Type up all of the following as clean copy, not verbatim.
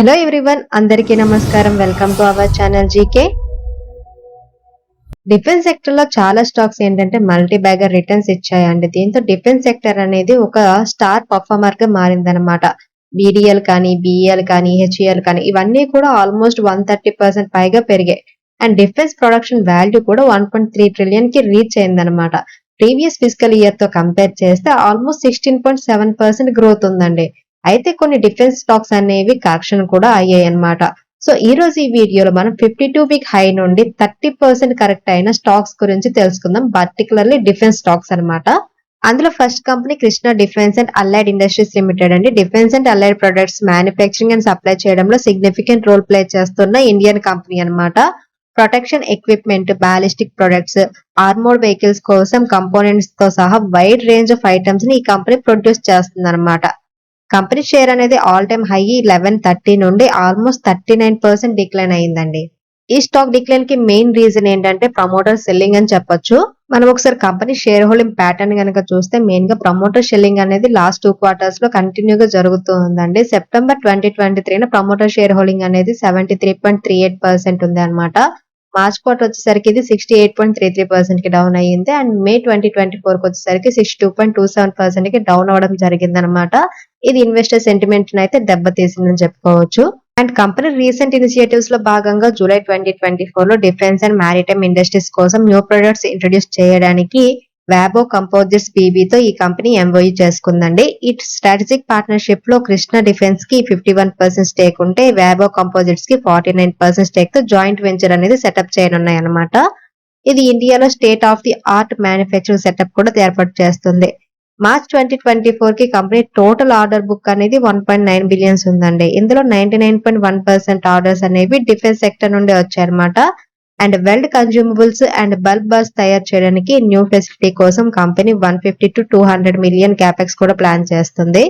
Hello everyone, అందరికీ నమస్కారం. Welcome to our channel GK. Defence sector లో చాలా స్టాక్స్ ఏంటంటే మల్టీ బ్యాగర్ రిటర్న్స్ ఇచ్చాయండి. దీంతో డిఫెన్స్ సెక్టర్ అనేది ఒక స్టార్ పర్ఫార్మర్ గా మారిందనమాట. బీడీఎల్ కానీ, బిఈఎల్ కానీ, హెచ్ఈఎల్ కానీ ఇవన్నీ కూడా ఆల్మోస్ట్ 130% పైగా పెరిగాయి. అండ్ డిఫెన్స్ ప్రొడక్షన్ వాల్యూ కూడా 1.3 ట్రిలియన్ కి రీచ్ అయిందనమాట. ప్రీవియస్ ఫిజికల్ ఇయర్ తో కంపేర్ చేస్తే ఆల్మోస్ట్ 16.7% గ్రోత్ ఉందండి. అయితే కొన్ని డిఫెన్స్ స్టాక్స్ అనేవి కరెక్షన్ కూడా అయ్యాయి అన్నమాట. సో ఈ రోజు ఈ వీడియోలో మనం 52 వీక్ హై నుండి 30% కరెక్ట్ అయిన స్టాక్స్ గురించి తెలుసుకుందాం. పర్టికులర్లీ డిఫెన్స్ స్టాక్స్ అన్నమాట. అందులో first company Krishna defence and allied industries limited అండి. Defence and allied products manufacturing and supply చేయడంలో సిగ్నిఫికెంట్ రోల్ ప్లే చేస్తున్న ఇండియన్ కంపెనీ అన్నమాట. Protection equipment, ballistic products, armoured vehicles కోసం కంపోనెంట్స్ తో సహా వైడ్ రేంజ్ ఆఫ్ ఐటమ్స్ ని ఈ కంపెనీ ప్రొడ్యూస్ చేస్తుంది అనమాట. కంపెనీ షేర్ అనేది ఆల్ టైమ్ హై 1130 నుండి ఆల్మోస్ట్ 39% డిక్లైన్ అయిందండి. ఈ స్టాక్ డిక్లైన్ కి మెయిన్ రీజన్ ఏంటంటే ప్రమోటర్ సెల్లింగ్ అని చెప్పొచ్చు. మనం ఒకసారి కంపెనీ షేర్ హోల్డింగ్ ప్యాటర్న్ కనుక చూస్తే మెయిన్ గా ప్రమోటర్ సెల్లింగ్ అనేది లాస్ట్ 2 క్వార్టర్స్ లో కంటిన్యూగా జరుగుతూ ఉందండి. సెప్టెంబర్ 2023 ప్రమోటర్ షేర్ హోల్డింగ్ అనేది 73.38% ఉంది అనమాట. మార్చ్ క్వార్టర్ వచ్చేసరికి ఇది 68.33% కి డౌన్ అయ్యింది. అండ్ మే 2024 కి వచ్చేసరికి 62.27% కి డౌన్ అవడం జరిగింది అనమాట. ఇది ఇన్వెస్టర్ సెంటిమెంట్ అయితే దెబ్బతీసిందని చెప్పుకోవచ్చు. అండ్ కంపెనీ రీసెంట్ ఇనిషియేటివ్స్ లో భాగంగా జూలై 2024 లో డిఫెన్స్ అండ్ మ్యారిటైమ్ ఇండస్ట్రీస్ కోసం న్యూ ప్రొడక్ట్స్ ఇంట్రొడ్యూస్ చేయడానికి వ్యాబో కంపోజిట్స్ బీబీతో ఈ కంపెనీ ఎంఓయూ చేసుకుందండి. ఈ స్ట్రాటజిక్ పార్ట్నర్షిప్ లో కృష్ణ డిఫెన్స్ కి 51% స్టేక్ ఉంటే వ్యాబో కంపోజిట్స్ కి 49% స్టేక్ తో జాయింట్ వెంచర్ అనేది సెటప్ చేయనున్నాయి అన్నమాట. ఇది ఇండియాలో state of the art manufacturing setup కూడా ఏర్పాటు చేస్తుంది. మార్చ్ 2024 కి కంపెనీ టోటల్ ఆర్డర్ బుక్ అనేది 1.9 బిలియన్స్ ఉందండి. ఇందులో 99.1% ఆర్డర్స్ అనేవి డిఫెన్స్ సెక్టర్ నుండి వచ్చాయన్నమాట. And weld consumables and bulk balls తయారు చేయడానికి న్యూ ఫెసిలిటీ కోసం కంపెనీ 150 to 200 మిలియన్ క్యాపెక్స్ కూడా ప్లాన్ చేస్తుంది.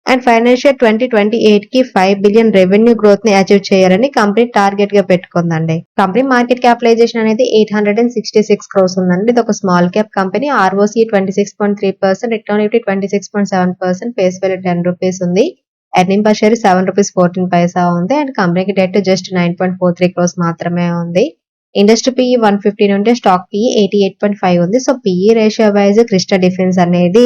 అండ్ ఫైనాన్షియల్ 2028 కి 5 బిలియన్ రెవెన్యూ గ్రోత్ ని అచీవ్ చేయాలని కంపెనీ టార్గెట్ గా పెట్టుకుందండి. కంపెనీ మార్కెట్ క్యాపిటలైజేషన్ అనేది 866 క్రోర్స్ ఉందండి. ఇది ఒక small cap company. ROC 26.3%, return equity 26.7%, face value 10 rupees ఉంది. ఎర్నింగ్ పర్ షేర్ 7 రూపీస్ 14 పైసా ఉంది. అండ్ కంపెనీకి డెట్ జస్ట్ 9.43 క్రోర్స్ మాత్రమే ఉంది. ఇండస్ట్రీ పిఈ 150 నుండి స్టాక్ పిఈ 88.5 ఉంది. So PE ratio wise Krishna defence అనేది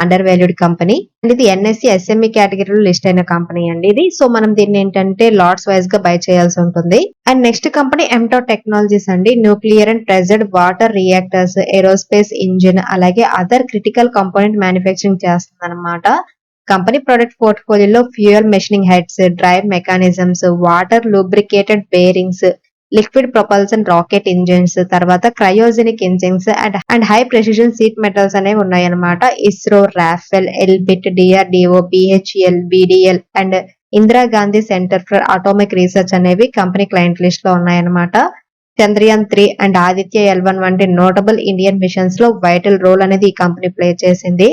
అండర్ వాల్యూడ్ కంపెనీ. అండ్ ఇది ఎన్ఎస్సి ఎస్ఎంఈ కేటగిరీలో లిస్ట్ అయిన కంపెనీ అండి ఇది. సో మనం దీన్ని ఏంటంటే లాట్స్ వైజ్ గా బై చేయాల్సి ఉంటుంది. అండ్ నెక్స్ట్ కంపెనీ ఎంటో టెక్నాలజీస్ అండి. Nuclear and pressured water reactors, aerospace engine, అలాగే అదర్ క్రిటికల్ కంపోనెంట్ మ్యానుఫ్యాక్చరింగ్ చేస్తుంది అనమాట. Company product పోర్ట్ఫోలియోలో fuel machining heads, drive mechanisms, water lubricated bearings, liquid propulsion rocket engines, తర్వాత cryogenic engines and high precision seat metals అనేవి ఉన్నాయన్నమాట. ISRO, Rafale, Elbit, DRDO, BHEL, BDL and Indira Gandhi centre for atomic research అనేవి company client list లో ఉన్నాయన్నమాట. Chandrayaan 3 and Aditya L1 వంటి notable Indian missions లో vital role అనేది ఈ కంపెనీ ప్లే చేసింది.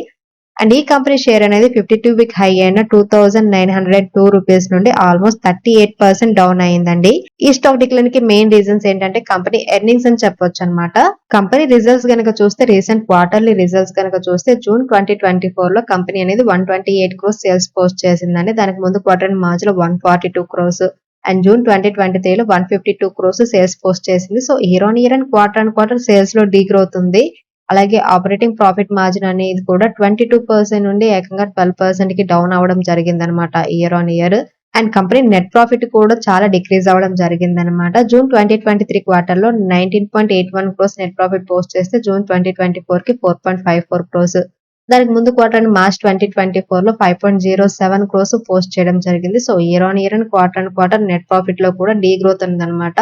అండ్ ఈ కంపెనీ షేర్ అనేది 52 వీక్ హై అయిన 2902 రూపీస్ నుండి ఆల్మోస్ట్ 38% డౌన్ అయిందండి. ఈ స్టాక్ డిక్లైన్ కి మెయిన్ రీజన్స్ ఏంటంటే కంపెనీ ఎర్నింగ్స్ అని చెప్పొచ్చు అనమాట. కంపెనీ రిజల్ట్స్ కనుక చూస్తే రీసెంట్ క్వార్టర్లీ రిజల్ట్స్ కనుక చూస్తే జూన్ 2024 లో కంపెనీ అనేది 128 క్రోర్స్ సేల్స్ పోస్ట్ చేసిందండి. దానికి ముందు క్వార్టర్ మార్చ్ లో 142 క్రోర్స్ అండ్ జూన్ 2023 లో 152 క్రోర్స్ సేల్స్ పోస్ట్ చేసింది. So year on year and quarter sales లో డీ గ్రోత్ ఉంది. అలాగే ఆపరేటింగ్ ప్రాఫిట్ మార్జిన్ అనేది కూడా 22% నుండి ఏకంగా 12% కి డౌన్ అవడం జరిగిందనమాట year on year. And company net profit కూడా చాలా డిక్రీజ్ అవడం జరిగిందనమాట. జూన్ 2023 క్వార్టర్ లో 19.81 క్రోర్స్ నెట్ ప్రాఫిట్ పోస్ట్ చేస్తే జూన్ 2024 కి 4.54 క్రోర్స్. దానికి ముందు క్వార్టర్ మార్చ్ 2024 లో 5.07 క్రోర్స్ పోస్ట్ చేయడం జరిగింది. So year on year and quarter net profit లో కూడా డీ గ్రోత్ ఉందన్నమాట.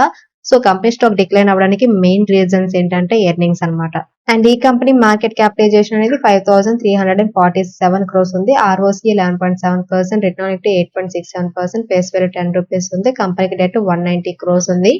సో కంపెనీ స్టాక్ డిక్లైన్ అవ్వడానికి మెయిన్ రీజన్స్ ఏంటంటే ఎర్నింగ్స్ అన్నమాట. అండ్ ఈ కంపెనీ మార్కెట్ క్యాపిటలైజేషన్ అనేది 5347 క్రోర్స్ ఉంది. ROC 11.7%, return equity 8.67%, face value 10 rupees ఉంది. కంపెనీకి డెట్ 190 క్రోర్స్ ఉంది.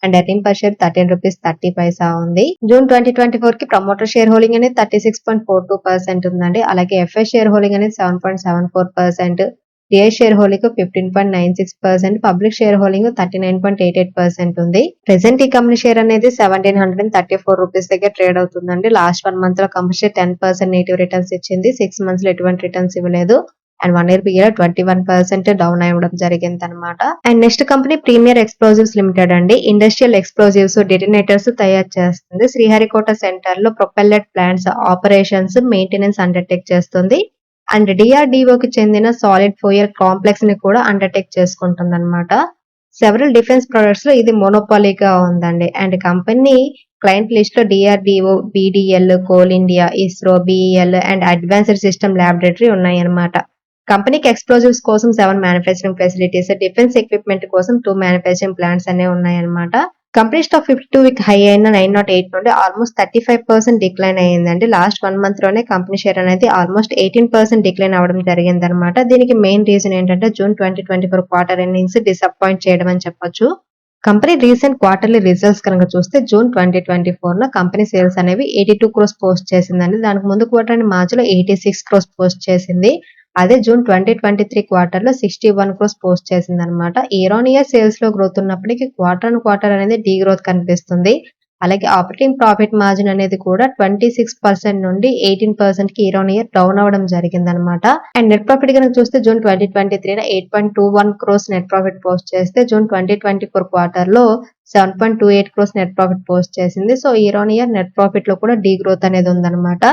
And earning per share 13 rupees 30 పైసా ఉంది. జూన్ 2024 కి ప్రమోటర్ షేర్ హోల్డింగ్ అనేది 36.42% ఉందండి. అలాగే ఎఫ్ఐ షేర్ హోల్డింగ్ అనేది 7.74%, DI share holding 15.96%, public share holding 39.88% ఉంది. ప్రెసెంట్ ఈ కంపెనీ షేర్ అనేది 1734 రూపీస్ దగ్గర ట్రేడ్ అవుతుందండి. లాస్ట్ 1 మంత్ లో కంపెనీ షేర్ 10% నెగిటివ్ రిటర్న్స్ ఇచ్చింది. 6 మంత్స్ లో ఎటువంటి రిటర్న్స్ ఇవ్వలేదు. అండ్ 1 ఇయర్ పిఈలో 21% డౌన్ అవ్వడం జరిగిందనమాట. And next company Premier Explosives Limited అండి. ఇండస్ట్రియల్ ఎక్స్ప్లోజివ్స్, డెటోనేటర్స్ తయారు చేస్తుంది. శ్రీహరికోట సెంటర్ లో propellant plants operations, maintenance undertake చేస్తుంది. అండ్ డిఆర్డిఓకి చెందిన సాలిడ్ ఫ్యూయల్ కాంప్లెక్స్ ని కూడా అండర్టేక్ చేసుకుంటుంది అనమాట. సెవరల్ డిఫెన్స్ ప్రొడక్ట్స్ లో ఇది మోనోపాలీగా ఉందండి. అండ్ కంపెనీ క్లయింట్ లిస్ట్ లో DRDO, BDL, coal India, ISRO, BEL and advanced system laboratory ఉన్నాయి అనమాట. కంపెనీకి ఎక్స్ప్లోజివ్స్ కోసం 7 మ్యానుఫ్యాక్చరింగ్ ఫెసిలిటీస్, డిఫెన్స్ ఎక్విప్మెంట్ కోసం 2 మ్యానుఫ్యాక్చరింగ్ ప్లాంట్స్ అనేవి ఉన్నాయన్నమాట. కంపెనీ స్టాక్ 52 వీక్ హై అయిన 908 నుండి ఆల్మోస్ట్ 35% డిక్లైన్ అయ్యిందండి. లాస్ట్ 1 మంత్ లోనే కంపెనీ షేర్ అనేది ఆల్మోస్ట్ 18% డిక్లైన్ అవ్వడం జరిగిందనమాట. దీనికి మెయిన్ రీజన్ ఏంటంటే జూన్ 2024 క్వార్టర్ ఎర్నింగ్స్ డిసప్పాయింట్ చేయడం అని చెప్పొచ్చు. కంపెనీ రీసెంట్ క్వార్టర్లీ రిజల్ట్స్ కనుక చూస్తే జూన్ 2024 లో కంపెనీ సేల్స్ అనేవి 82 క్రోర్స్ పోస్ట్ చేసిందండి. దానికి ముందు క్వార్టర్ మార్చిలో 86 క్రోర్స్ పోస్ట్ చేసింది. అదే జూన్ 2023 క్వార్టర్ లో 61 క్రోర్స్ పోస్ట్ చేసింది అనమాట. ఇయర్ ఆన్ ఇయర్ సేల్స్ లో గ్రోత్ ఉన్నప్పటికీ క్వార్టర్ ఆన్ క్వార్టర్ అనేది డీ గ్రోత్ కనిపిస్తుంది. అలాగే ఆపరేటింగ్ ప్రాఫిట్ మార్జిన్ అనేది కూడా 26% నుండి 18% కి ఇయర్ ఆన్ ఇయర్ డౌన్ అవ్వడం జరిగిందనమాట. అండ్ నెట్ ప్రాఫిట్ కనుక చూస్తే జూన్ 2023 లో 8.21 క్రోర్స్ నెట్ ప్రాఫిట్ పోస్ట్ చేస్తే జూన్ 2024 క్వార్టర్ లో 7.28 క్రోర్స్ నెట్ ప్రాఫిట్ పోస్ట్ చేసింది. So year on year net profit లో కూడా డీ గ్రోత్ అనేది ఉందన్నమాట.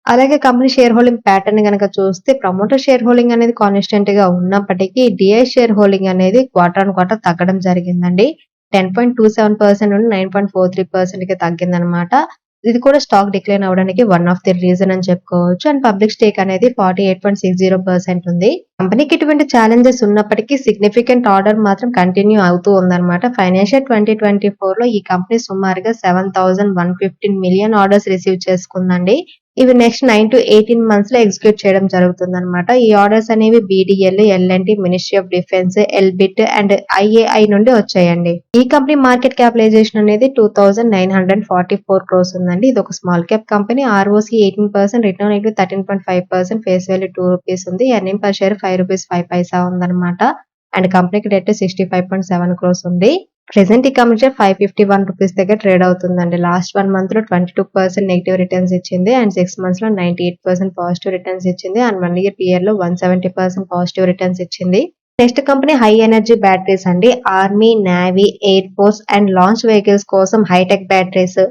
అలాగే కంపెనీ షేర్ హోల్డింగ్ ప్యాటర్న్ గనక చూస్తే ప్రమోటర్ షేర్ హోల్డింగ్ అనేది కాన్స్టెంట్ గా ఉన్నప్పటికీ డిఐ షేర్ హోల్డింగ్ అనేది క్వార్టర్ ఆన్ క్వార్టర్ తగ్గడం జరిగిందండి. 10.27% నుండి 9.43% కి తగ్గిందనమాట. ఇది కూడా స్టాక్ డిక్లైన్ అవడానికి వన్ ఆఫ్ ది రీజన్ అని చెప్పుకోవచ్చు. అండ్ పబ్లిక్ స్టేక్ అనేది 48.60% ఉంది. కంపెనీకి ఇటువంటి ఛాలెంజెస్ ఉన్నప్పటికీ సిగ్నిఫికెంట్ ఆర్డర్ మాత్రం కంటిన్యూ అవుతూ ఉందన్నమాట. ఫైనాన్షియల్ 2024 లో ఈ కంపెనీ సుమారుగా 7,115 మిలియన్ ఆర్డర్స్ రిసీవ్ చేసుకుందండి. ఇవి నెక్స్ట్ 9 to 18 మంత్స్ లో ఎగ్జిక్యూట్ చేయడం జరుగుతుందన్నమాట. ఈ ఆర్డర్స్ అనేవి BDL, L and T, ministry of defence, Elbit and IAI నుండి వచ్చాయండి. ఈ కంపెనీ మార్కెట్ క్యాపిటలైజేషన్ అనేది 2,944 క్రోర్స్ ఉందండి. ఇది ఒక small cap company. ROC 18%, return equity 13.5%, face value 2 rupees ఉంది. ఎర్నింగ్ పర్ షేర్ 5 రూపీస్ 5 పైసా ఉందన్నమాట. అండ్ కంపెనీకి డెట్ 65.7 క్రోర్స్ ఉంది. ప్రెసెంట్ ఈ కంపెనీ 551 రూపీస్ దగ్గర ట్రేడ్ అవుతుందండి. లాస్ట్ 1 మంత్ లో 22% నెగిటివ్ రిటర్న్స్ ఇచ్చింది. అండ్ 6 మంత్స్ లో 98% పాజిటివ్ రిటర్న్స్ ఇచ్చింది. అండ్ 1 ఇయర్ పిఆర్ లో 170% పాజిటివ్ రిటర్న్స్ ఇచ్చింది. Next company high energy batteries అండి. Army, navy, air force and launch vehicles కోసం high tech batteries,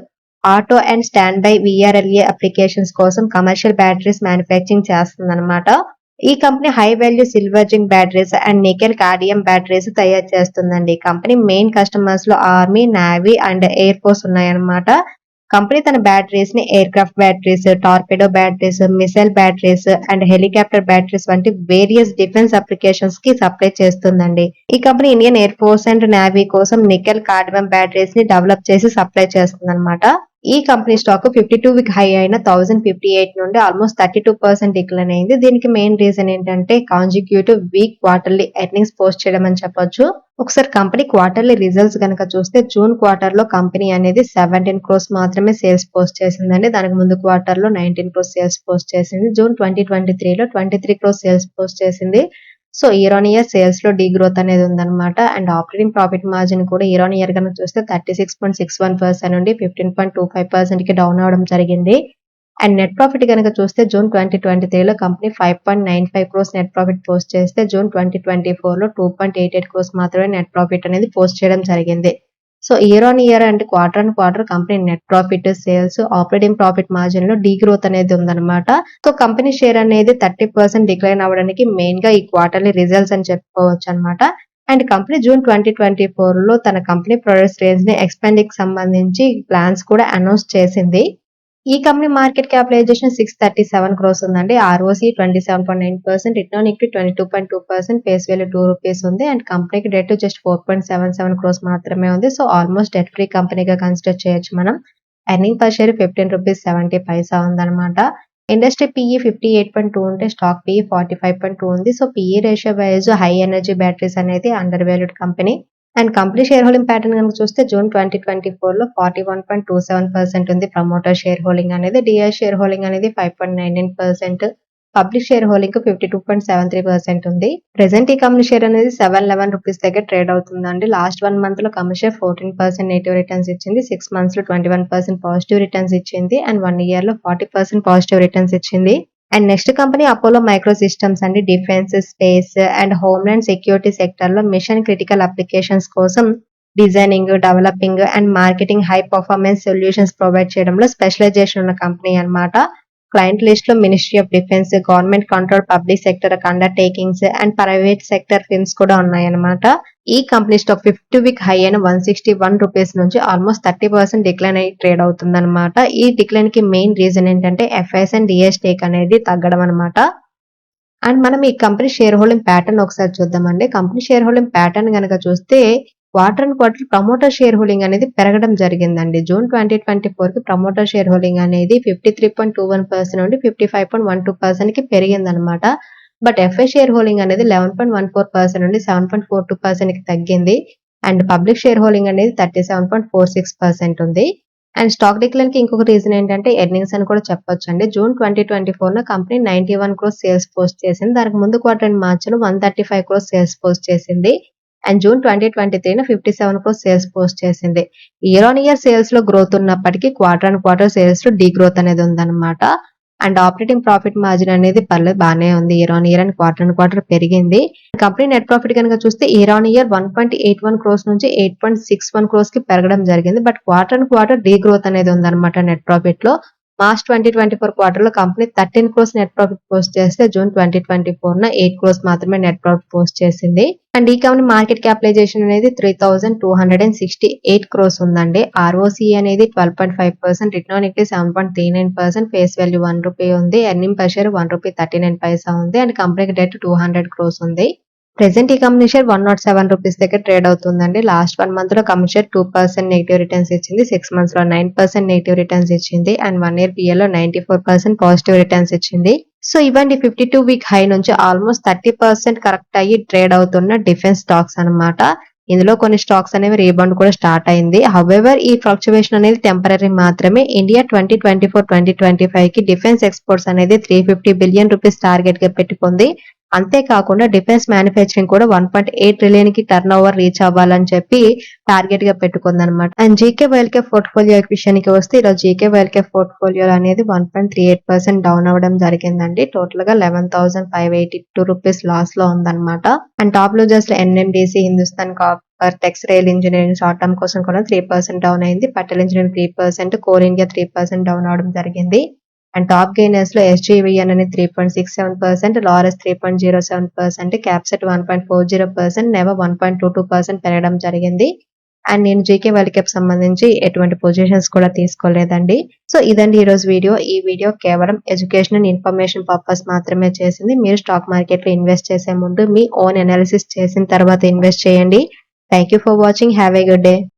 auto and standby VRLA applications కోసం commercial batteries manufacturing చేస్తుంది అనమాట. ఈ company high value silver zinc batteries and nickel cadmium batteries తయారు చేస్తుందండి. Company main customers లో army, navy and air force ఉన్నాయన్నమాట. Company తన బ్యాటరీస్ ని aircraft batteries, torpedo batteries, missile batteries and helicopter batteries వంటి వేరియస్ డిఫెన్స్ అప్లికేషన్స్ కి supply చేస్తుందండి. ఈ company Indian air force and navy కోసం నికెల్ కాడియం బ్యాటరీస్ ని డెవలప్ చేసి సప్లై చేస్తుంది అనమాట. ఈ కంపెనీ స్టాక్ 52 వీక్ హై అయిన 1058 నుండి ఆల్మోస్ట్ 32% డిక్లైన్ అయింది. దీనికి మెయిన్ రీజన్ ఏంటంటే consecutive week quarterly earnings post చేయడం అని చెప్పొచ్చు. ఒకసారి కంపెనీ క్వార్టర్లీ రిజల్ట్స్ కనుక చూస్తే జూన్ క్వార్టర్ లో కంపెనీ అనేది 17 క్రోర్స్ మాత్రమే సేల్స్ పోస్ట్ చేసిందండి. దానికి ముందు క్వార్టర్ లో 19 క్రోర్స్ సేల్స్ పోస్ట్ చేసింది. జూన్ 2023 లో 23 క్రోర్స్ సేల్స్ పోస్ట్ చేసింది. So year on year sales లో డీ గ్రోత్ అనేది ఉందన్నమాట. అండ్ ఆపరేటింగ్ ప్రాఫిట్ మార్జిన్ కూడా ఇయర్ ఆన్ ఇయర్ కనుక చూస్తే 36.61% నుండి 15.25% కి డౌన్ అవడం జరిగింది. అండ్ నెట్ ప్రాఫిట్ కనుక చూస్తే జూన్ 2023 లో company 5.95 crores net profit post చేస్తే జూన్ 2024 లో 2.88 క్రోర్స్ మాత్రమే నెట్ ప్రాఫిట్ అనేది పోస్ట్ చేయడం జరిగింది. సో ఇయర్ ఆన్ ఇయర్ అంటే quarter on quarter company net profit, sales, operating profit margin లో డీ గ్రోత్ అనేది ఉందన్నమాట. సో కంపెనీ షేర్ అనేది 30% డిక్లైన్ అవ్వడానికి మెయిన్ గా ఈ క్వార్టర్లీ రిజల్ట్స్ అని చెప్పుకోవచ్చు అనమాట. అండ్ కంపెనీ జూన్ 2024 లో తన కంపెనీ ప్రొడక్ట్స్ రేంజ్ ని ఎక్స్పాండింగ్ కి సంబంధించి ప్లాన్స్ కూడా అనౌన్స్ చేసింది. ఈ కంపెనీ మార్కెట్ క్యాపిటలైజేషన్ 637 క్రోర్స్ ఉందండి. ROC 27.9%, return equity 22.2%, face value 2 rupees ఉంది. అండ్ కంపెనీకి డెట్ జస్ట్ 4.77 క్రోర్స్ మాత్రమే ఉంది. సో ఆల్మోస్ట్ డెట్ ఫ్రీ కంపెనీగా కన్సిడర్ చేయొచ్చు మనం. Earning per share 15 rupees 70 paisa ఉందన్నమాట. ఇండస్ట్రీ పిఈ 58.2 ఉంటే స్టాక్ పిఈ 45.2 ఉంది. So PE ratio wise high energy batteries అనేది under valued company. And company share holding pattern కనుక చూస్తే జూన్ 2024 లో 41.27% ఉంది ప్రమోటర్ షేర్ హోల్డింగ్ అనేది. డిఐ షేర్ హోల్డింగ్ అనేది 5.99%, పబ్లిక్ షేర్ హోల్డింగ్ 52.73% ఉంది. ప్రెసెంట్ ఈ కంపెనీ షేర్ అనేది 711 రూపీస్ దగ్గర ట్రేడ్ అవుతుందండి. లాస్ట్ 1 మంత్ లో కంపెనీ షేర్ 14% నెగిటివ్ రిటర్న్స్ ఇచ్చింది. 6 మంత్స్ లో 21% పాజిటివ్ రిటర్న్స్ ఇచ్చింది. అండ్ 1 ఇయర్ లో 40% పాజిటివ్ రిటర్న్స్ ఇచ్చింది. And next company Apollo micro systems అండి. Defence, space and homeland security సెక్టార్‌లో మిషన్ క్రిటికల్ అప్లికేషన్స్ కోసం designing, developing and marketing high performance solutions provide చేయడంలో specialisation ఉన్న కంపెనీ అన్నమాట. క్లయింట్ లిస్ట్ లో ministry of defence, government control, public sector undertakings and private sector ఫిర్మ్స్ కూడా ఉన్నాయన్నమాట. ఈ company stock 50 week high అయిన ₹161 నుంచి ఆల్మోస్ట్ 30% డిక్లైన్ అయ్యి ట్రేడ్ అవుతుందన్నమాట. ఈ డిక్లైన్ కి మెయిన్ రీజన్ ఏంటంటే ఎఫ్ఐఎస్ అండ్ డిఐ స్టేక్ అనేది తగ్గడం అన్నమాట. అండ్ మనం ఈ కంపెనీ షేర్ హోల్డింగ్ ప్యాటర్న్ ఒకసారి చూద్దామండి. కంపెనీ షేర్ హోల్డింగ్ ప్యాటర్న్ గనక చూస్తే quarter and quarter promoter share holding అనేది పెరగడం జరిగిందండి. జూన్ 2024 కి ప్రమోటర్ షేర్ హోల్డింగ్ అనేది 53.21% నుండి 55.12% కి పెరిగిందనమాట. బట్ ఎఫ్ఐ షేర్ హోల్డింగ్ అనేది 11.14% నుండి 7.42% కి తగ్గింది. అండ్ పబ్లిక్ షేర్ హోల్డింగ్ అనేది 37.46% ఉంది. అండ్ స్టాక్ డిక్లైన్ కి ఇంకొక రీజన్ ఏంటంటే ఎర్నింగ్స్ అని కూడా చెప్పొచ్చండి. June 2024 company 91 crores sales post చేసింది. దానికి ముందు క్వార్టర్ అండ్ మార్చిలో 135 క్రోర్స్ సేల్స్ పోస్ట్ చేసింది. And June 2023 57 crores sales post చేసింది. ఇయర్ ఆన్ ఇయర్ సేల్స్ లో గ్రోత్ ఉన్నప్పటికీ క్వార్టర్ అండ్ క్వార్టర్ సేల్స్ లో డీ గ్రోత్ అనేది ఉందన్నమాట. అండ్ ఆపరేటింగ్ ప్రాఫిట్ మార్జిన్ అనేది పర్లేదు బాగానే ఉంది. Year on year and quarter పెరిగింది. కంపెనీ నెట్ ప్రాఫిట్ కనుక చూస్తే ఇయర్ ఆన్ ఇయర్ 1.81 క్రోర్స్ నుంచి 8.61 క్రోర్స్ కి పెరగడం జరిగింది. But quarter and quarter degrowth అనేది ఉందన్నమాట నెట్ ప్రాఫిట్ లో. మార్చ్ 2024 క్వార్టర్ లో company 13 crores net profit post చేస్తే జూన్ 2024 8 క్రోర్స్ మాత్రమే నెట్ ప్రాఫిట్ పోస్ట్ చేసింది. అండ్ ఈ కంపెనీ మార్కెట్ క్యాపిటలైజేషన్ అనేది 3,268 క్రోర్స్ ఉందండి. ROCE అనేది 12.5%, return on equity 7.39%, face value ₹1 ఉంది, ఎర్నింగ్ పర్ షేర్ ₹1.39 ఉంది. అండ్ కంపెనీకి డెట్ 200 క్రోర్స్ ఉంది. ప్రెసెంట్ ఈ కంపెనీ షేర్ ₹107 దగ్గర ట్రేడ్ అవుతుందండి. లాస్ట్ 1 మంత్ లో కంపెనీ షేర్ 2% నెగిటివ్ రిటర్న్స్ ఇచ్చింది, 6 మంత్స్ లో 9% నెగిటివ్ రిటర్న్స్ ఇచ్చింది, అండ్ 1 ఇయర్ PL లో 94% పాజిటివ్ రిటర్న్స్ ఇచ్చింది. సో ఇవ్వండి 52 వీక్ హై నుంచి ఆల్మోస్ట్ 30% కరెక్ట్ అయ్యి ట్రేడ్ అవుతున్న డిఫెన్స్ స్టాక్స్ అన్నమాట. ఇందులో కొన్ని స్టాక్స్ అనేవి రీబౌండ్ కూడా స్టార్ట్ అయింది. హౌవెవర్ ఈ ఫ్లక్చువేషన్ అనేది టెంపరరీ మాత్రమే. ఇండియా 2024-2025 కి డిఫెన్స్ ఎక్స్పోర్ట్స్ అనేది ₹350 బిలియన్ టార్గెట్ గా పెట్టుకుంది. అంతేకాకుండా డిఫెన్స్ మ్యానుఫ్యాక్చరింగ్ కూడా 1.8 ట్రిలియన్ కి టర్న్ ఓవర్ రీచ్ అవ్వాలని చెప్పి టార్గెట్ గా పెట్టుకుందనమాట. అండ్ జీకే వైల్కే పోర్ట్ఫోలియో విషయానికి వస్తే ఈరోజు జీకే వైల్కే పోర్ట్ఫోలియో అనేది 1.38% డౌన్ అవ్వడం జరిగిందండి. టోటల్ గా ₹11,582 లాస్ లో ఉందన్నమాట. అండ్ టాప్ లూజర్స్ లో NMDC, Hindustan Copper, Tex Rail Engineering short term కోసం కూడా 3% డౌన్ అయింది. పటేల్ ఇంజనీరింగ్ 3%, కోల్ ఇండియా 3% డౌన్ అవడం జరిగింది. అండ్ టాప్ గెయినర్స్ లో SJVN అనేది 3.67%, లారస్ 3.07%, క్యాప్సెట్ 1.40%, నెవా 1.22% పెరగడం జరిగింది. అండ్ నేను జీకే వరల్డ్ కప్ సంబంధించి ఎటువంటి పొజిషన్స్ కూడా తీసుకోలేదండి. సో ఇదండి ఈరోజు వీడియో. ఈ వీడియో కేవలం ఎడ్యుకేషన్ అండ్ ఇన్ఫర్మేషన్ పర్పస్ మాత్రమే చేసింది. మీరు స్టాక్ మార్కెట్ లో ఇన్వెస్ట్ చేసే ముందు మీ ఓన్ అనాలిసిస్ చేసిన తర్వాత ఇన్వెస్ట్ చేయండి. Thank you for watching. Have a good day.